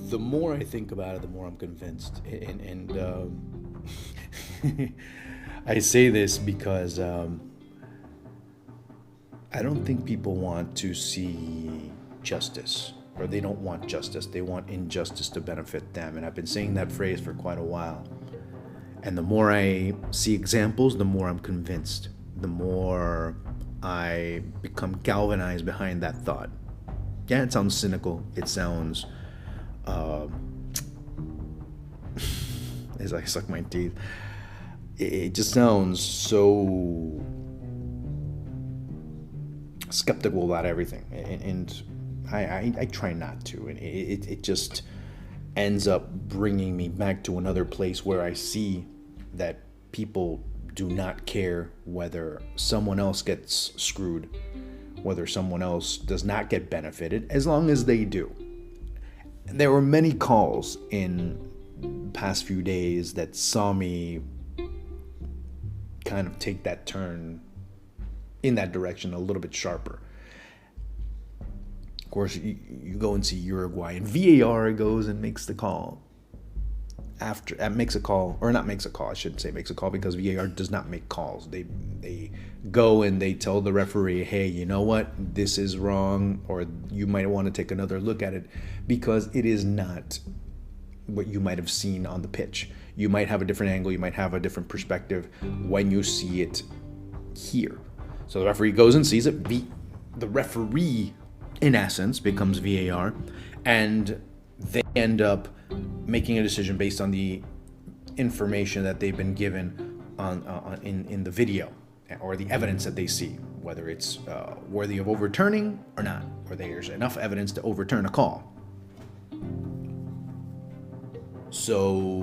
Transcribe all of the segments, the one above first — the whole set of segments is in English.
The more I think about it, the more I'm convinced. And I say this because I don't think people want to see justice, or they don't want justice. They want injustice to benefit them. And I've been saying that phrase for quite a while. And the more I see examples, the more I'm convinced. The more I become galvanized behind that thought. Yeah, it sounds cynical. It sounds, as I suck my teeth, it just sounds so skeptical about everything. And I try not to. And it just ends up bringing me back to another place where I see that people do not care whether someone else gets screwed, whether someone else does not get benefited, as long as they do. There were many calls in the past few days that saw me kind of take that turn in that direction a little bit sharper. Of course, you go and see Uruguay, and VAR goes and makes the call. Makes a call, or not makes a call, I shouldn't say makes a call, because VAR does not make calls. They go and they tell the referee, hey, you know what, this is wrong, or you might want to take another look at it, because it is not what you might have seen on the pitch. You might have a different angle, you might have a different perspective when you see it here. So the referee goes and sees it. The referee, in essence, becomes VAR, and they end up making a decision based on the information that they've been given in the video, or the evidence that they see, whether it's worthy of overturning or not, or there's enough evidence to overturn a call. So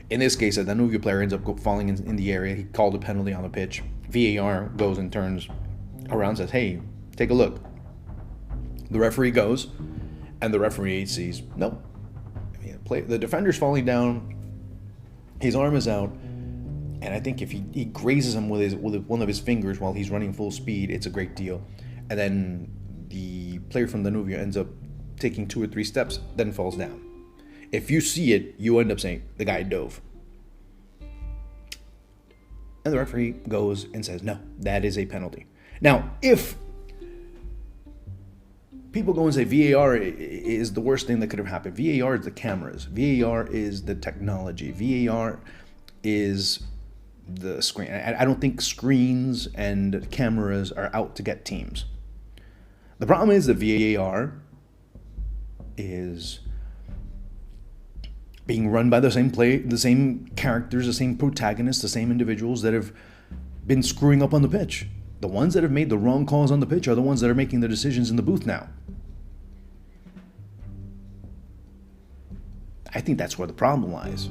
in this case, a Danubio player ends up falling in the area. He called a penalty on the pitch. VAR goes and turns around and says, hey, take a look. The referee goes, and the referee sees, no. I mean, the defender's falling down, his arm is out, and I think if he grazes him with one of his fingers while he's running full speed, it's a great deal. And then the player from Danubio ends up taking 2 or 3 steps, then falls down. If you see it, you end up saying, the guy dove. And the referee goes and says, no, that is a penalty. Now, if people go and say VAR is the worst thing that could have happened, VAR is the cameras. VAR is the technology. VAR is the screen. I don't think screens and cameras are out to get teams. The problem is that VAR is being run by the same characters, the same protagonists, the same individuals that have been screwing up on the pitch. The ones that have made the wrong calls on the pitch are the ones that are making the decisions in the booth now. I think that's where the problem lies.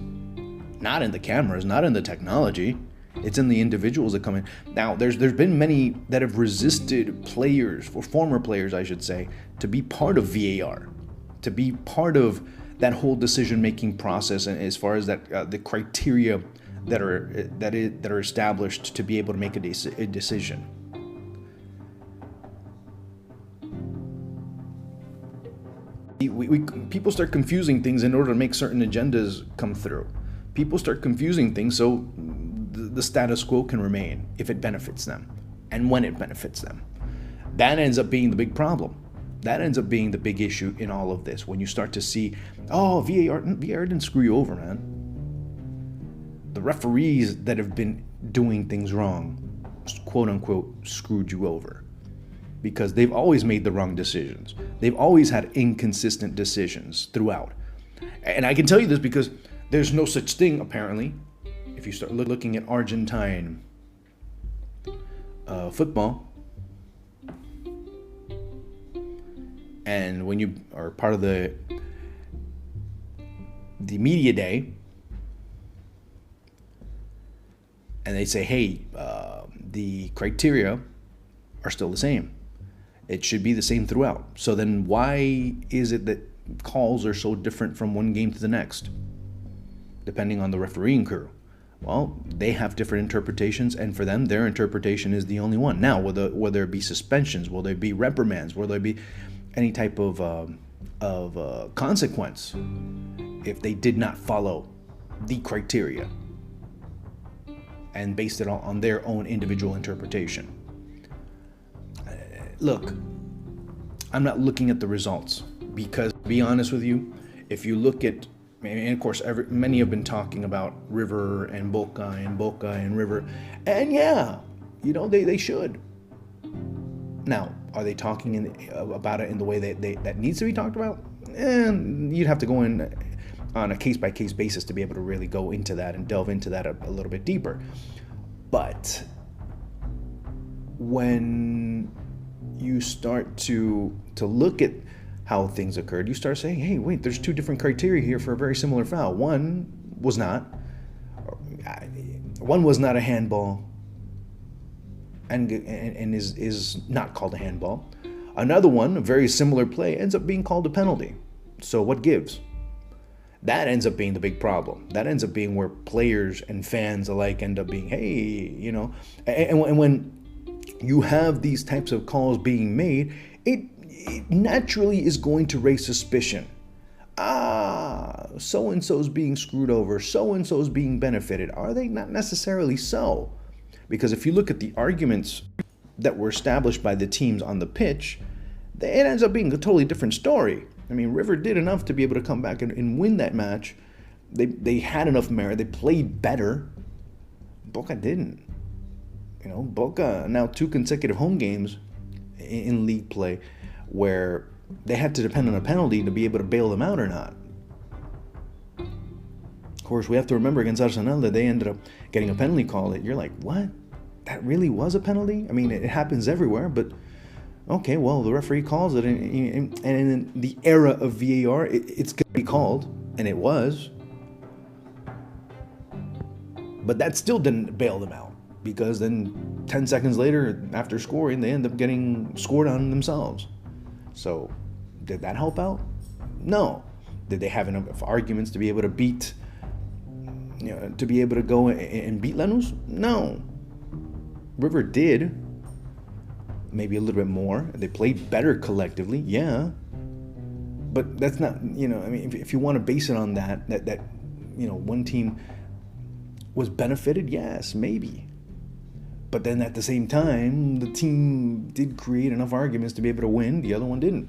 Not in the cameras, not in the technology. It's in the individuals that come in. Now, there's been many that have resisted players, or former players, I should say, to be part of VAR, to be part of that whole decision-making process, and as far as that the criteria that are established to be able to make a decision. People start confusing things in order to make certain agendas come through. People start confusing things so the status quo can remain if it benefits them, and when it benefits them. That ends up being the big problem. That ends up being the big issue in all of this. When you start to see, oh, VAR didn't screw you over, man. The referees that have been doing things wrong, quote unquote, screwed you over. Because they've always made the wrong decisions. They've always had inconsistent decisions throughout. And I can tell you this because there's no such thing, apparently, if you start looking at Argentine football, and when you are part of the media day, and they say, hey, the criteria are still the same. It should be the same throughout. So then why is it that calls are so different from one game to the next, depending on the refereeing crew? Well, they have different interpretations, and for them, their interpretation is the only one. Now, will there be suspensions? Will there be reprimands? Will there be any type of consequence if they did not follow the criteria and based it on their own individual interpretation? Look, I'm not looking at the results because, to be honest with you, if you look at, and of course, many have been talking about River and Boca and River, and yeah, they should. Now, are they talking about it in the way that needs to be talked about? And you'd have to go in on a case-by-case basis to be able to really go into that and delve into that a little bit deeper. But when you start to look at how things occurred, you start saying, hey, wait, there's two different criteria here for a very similar foul. One was not a handball and is not called a handball. Another one, a very similar play, ends up being called a penalty. So what gives? That ends up being the big problem. That ends up being where players and fans alike end up being, hey, and when you have these types of calls being made, it naturally is going to raise suspicion. So-and-so's being screwed over, so-and-so's being benefited. Are they? Not necessarily so. Because if you look at the arguments that were established by the teams on the pitch, it ends up being a totally different story. I mean, River did enough to be able to come back and win that match. They had enough merit. They played better. Boca didn't. Boca now 2 consecutive home games in league play where they had to depend on a penalty to be able to bail them out or not. Of course, we have to remember against Arsenal that they ended up getting a penalty call that you're like, what? That really was a penalty? I mean, it happens everywhere, but okay, well, the referee calls it, and in the era of VAR, it's going to be called, and it was. But that still didn't bail them out, because then 10 seconds later, after scoring, they end up getting scored on themselves. So, did that help out? No. Did they have enough arguments to be able to beat, to be able to go and beat Lanús? No. River did. Maybe a little bit more. They played better collectively, yeah. But that's not, I mean, if you want to base it on that one team was benefited, yes, maybe. But then at the same time, the team did create enough arguments to be able to win. The other one didn't.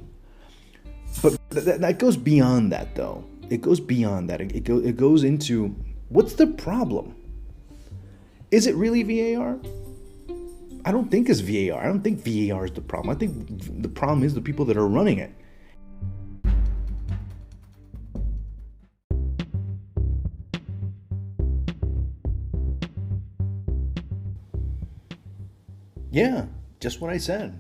But that goes beyond that, though. It goes beyond that. It goes into, what's the problem? Is it really VAR? I don't think it's VAR. I don't think VAR is the problem. I think the problem is the people that are running it. Yeah, just what I said.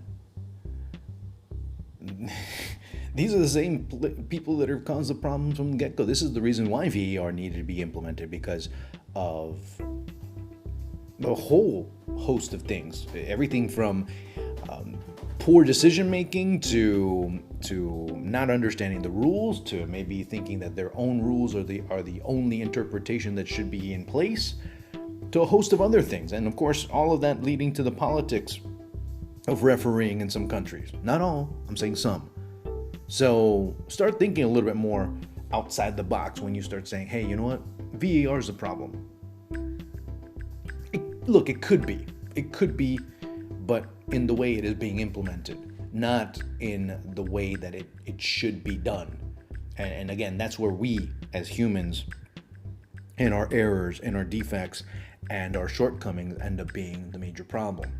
These are the same people that have caused the problems from the get-go. This is the reason why VAR needed to be implemented, because of a whole host of things. Everything from poor decision making to not understanding the rules, to maybe thinking that their own rules are the only interpretation that should be in place, to a host of other things. And of course, all of that leading to the politics of refereeing in some countries. Not all, I'm saying some. So start thinking a little bit more outside the box when you start saying, hey, you know what? VAR is a problem. Look, it could be, but in the way it is being implemented, not in the way that it should be done. And again, that's where we as humans and our errors and our defects and our shortcomings end up being the major problem.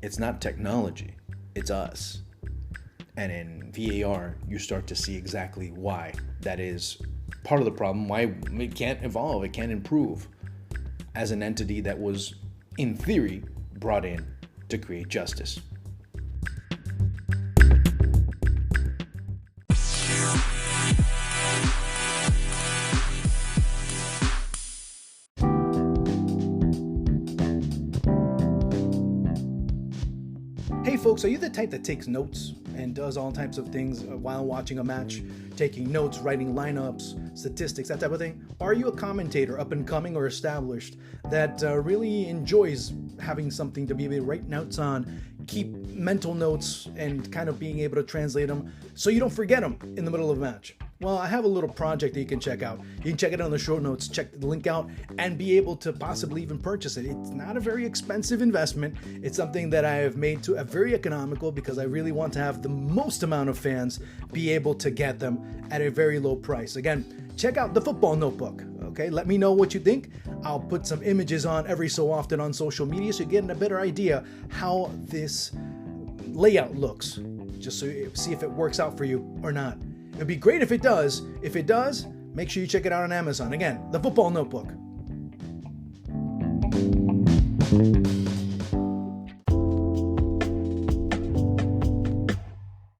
It's not technology, it's us. And in VAR, you start to see exactly why that is part of the problem why it can't evolve, it can't improve as an entity that was, in theory, brought in to create justice. Hey folks, are you the type that takes notes and does all types of things while watching a match? Taking notes, writing lineups, statistics, that type of thing? Or are you a commentator, up and coming or established, that really enjoys having something to be able to write notes on, keep mental notes, and kind of being able to translate them so you don't forget them in the middle of a match? Well, I have a little project that you can check out. You can check it out in the show notes, check the link out, and be able to possibly even purchase it. It's not a very expensive investment. It's something that I have made to a very economical because I really want to have the most amount of fans be able to get them at a very low price. Again, check out the Football Notebook. Okay, let me know what you think. I'll put some images on every so often on social media so you're getting a better idea how this layout looks, just so you see if it works out for you or not. It'd be great if it does. If it does, make sure you check it out on Amazon. Again, the Football Notebook.